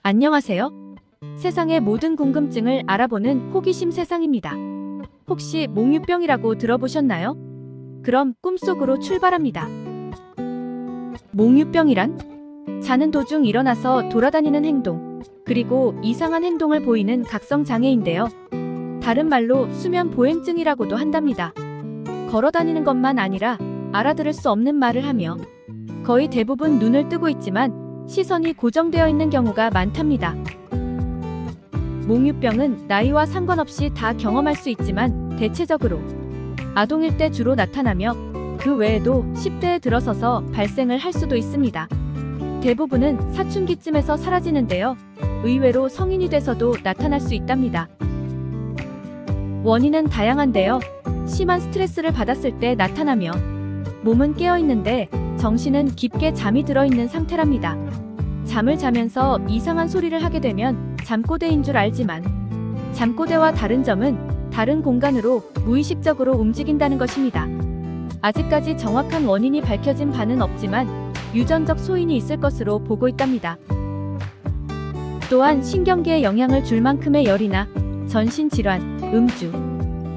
안녕하세요. 세상의 모든 궁금증을 알아보는 호기심 세상입니다. 혹시 몽유병이라고 들어보셨나요? 그럼 꿈속으로 출발합니다. 몽유병이란? 자는 도중 일어나서 돌아다니는 행동, 그리고 이상한 행동을 보이는 각성장애인데요. 다른 말로 수면 보행증이라고도 한답니다. 걸어다니는 것만 아니라 알아들을 수 없는 말을 하며 거의 대부분 눈을 뜨고 있지만 시선이 고정되어 있는 경우가 많답니다. 몽유병은 나이와 상관없이 다 경험할 수 있지만 대체적으로 아동일 때 주로 나타나며 그 외에도 10대에 들어서서 발생을 할 수도 있습니다. 대부분은 사춘기쯤에서 사라지는데요. 의외로 성인이 돼서도 나타날 수 있답니다. 원인은 다양한데요. 심한 스트레스를 받았을 때 나타나며 몸은 깨어있는데 정신은 깊게 잠이 들어있는 상태랍니다. 잠을 자면서 이상한 소리를 하게 되면 잠꼬대인 줄 알지만 잠꼬대와 다른 점은 다른 공간으로 무의식적으로 움직인다는 것입니다. 아직까지 정확한 원인이 밝혀진 바는 없지만 유전적 소인이 있을 것으로 보고 있답니다. 또한 신경계에 영향을 줄 만큼의 열이나 전신질환, 음주,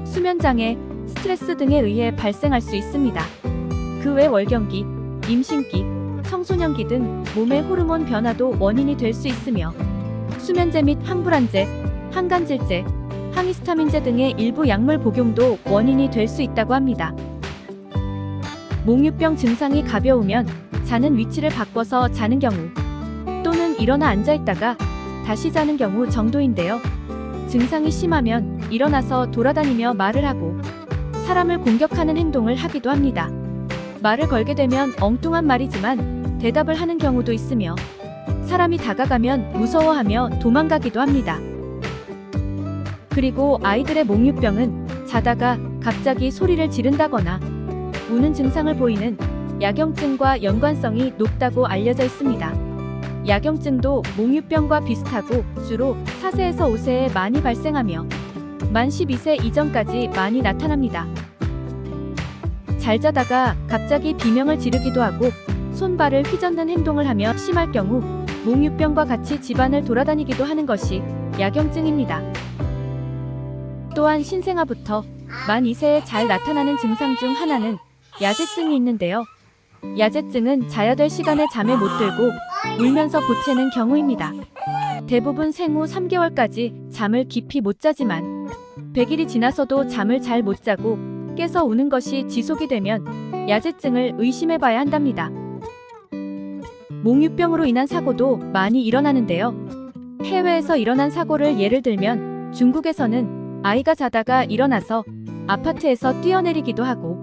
수면장애, 스트레스 등에 의해 발생할 수 있습니다. 그 외 월경기, 임신기, 청소년기 등 몸의 호르몬 변화도 원인이 될 수 있으며 수면제 및 항불안제, 항간질제, 항히스타민제 등의 일부 약물 복용도 원인이 될 수 있다고 합니다. 몽유병 증상이 가벼우면 자는 위치를 바꿔서 자는 경우 또는 일어나 앉아있다가 다시 자는 경우 정도인데요. 증상이 심하면 일어나서 돌아다니며 말을 하고 사람을 공격하는 행동을 하기도 합니다. 말을 걸게 되면 엉뚱한 말이지만 대답을 하는 경우도 있으며 사람이 다가가면 무서워하며 도망가기도 합니다. 그리고 아이들의 몽유병은 자다가 갑자기 소리를 지른다거나 우는 증상을 보이는 야경증과 연관성이 높다고 알려져 있습니다. 야경증도 몽유병과 비슷하고 주로 4세에서 5세에 많이 발생하며 만 12세 이전까지 많이 나타납니다. 잘 자다가 갑자기 비명을 지르기도 하고 손발을 휘젓는 행동을 하며 심할 경우 몽유병과 같이 집안을 돌아다니기도 하는 것이 야경증입니다. 또한 신생아부터 만 2세에 잘 나타나는 증상 중 하나는 야제증이 있는데요. 야제증은 자야 될 시간에 잠에 못 들고 울면서 보채는 경우입니다. 대부분 생후 3개월까지 잠을 깊이 못 자지만 100일이 지나서도 잠을 잘 못 자고 깨서 우는 것이 지속이 되면 야제증을 의심해봐야 한답니다. 몽유병으로 인한 사고도 많이 일어나는데요. 해외에서 일어난 사고를 예를 들면 중국에서는 아이가 자다가 일어나서 아파트에서 뛰어내리기도 하고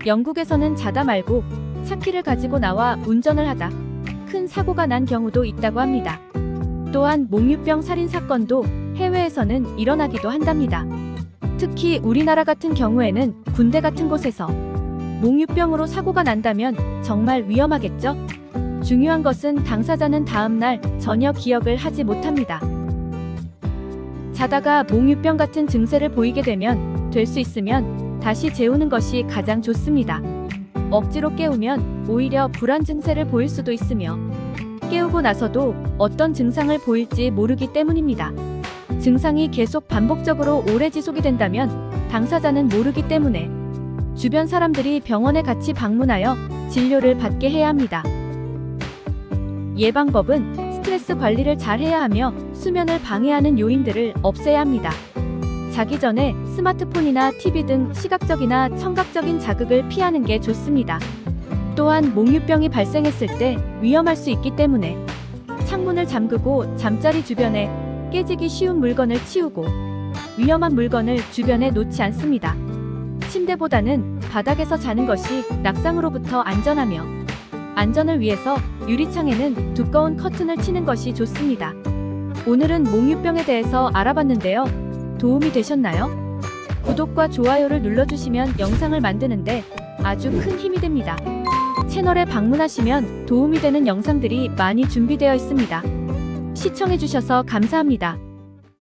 영국에서는 자다 말고 차키를 가지고 나와 운전을 하다 큰 사고가 난 경우도 있다고 합니다. 또한 몽유병 살인 사건도 해외에서는 일어나기도 한답니다. 특히 우리나라 같은 경우에는 군대 같은 곳에서 몽유병으로 사고가 난다면 정말 위험하겠죠? 중요한 것은 당사자는 다음날 전혀 기억을 하지 못합니다. 자다가 몽유병 같은 증세를 보이게 되면 될 수 있으면 다시 재우는 것이 가장 좋습니다. 억지로 깨우면 오히려 불안 증세를 보일 수도 있으며 깨우고 나서도 어떤 증상을 보일지 모르기 때문입니다. 증상이 계속 반복적으로 오래 지속이 된다면 당사자는 모르기 때문에 주변 사람들이 병원에 같이 방문하여 진료를 받게 해야 합니다. 예방법은 스트레스 관리를 잘 해야 하며 수면을 방해하는 요인들을 없애야 합니다. 자기 전에 스마트폰이나 TV 등 시각적이나 청각적인 자극을 피하는 게 좋습니다. 또한 몽유병이 발생했을 때 위험할 수 있기 때문에 창문을 잠그고 잠자리 주변에 깨지기 쉬운 물건을 치우고 위험한 물건을 주변에 놓지 않습니다. 침대보다는 바닥에서 자는 것이 낙상으로부터 안전하며 안전을 위해서 유리창에는 두꺼운 커튼을 치는 것이 좋습니다. 오늘은 몽유병에 대해서 알아봤는데요. 도움이 되셨나요? 구독과 좋아요를 눌러주시면 영상을 만드는데 아주 큰 힘이 됩니다. 채널에 방문하시면 도움이 되는 영상들이 많이 준비되어 있습니다. 시청해주셔서 감사합니다.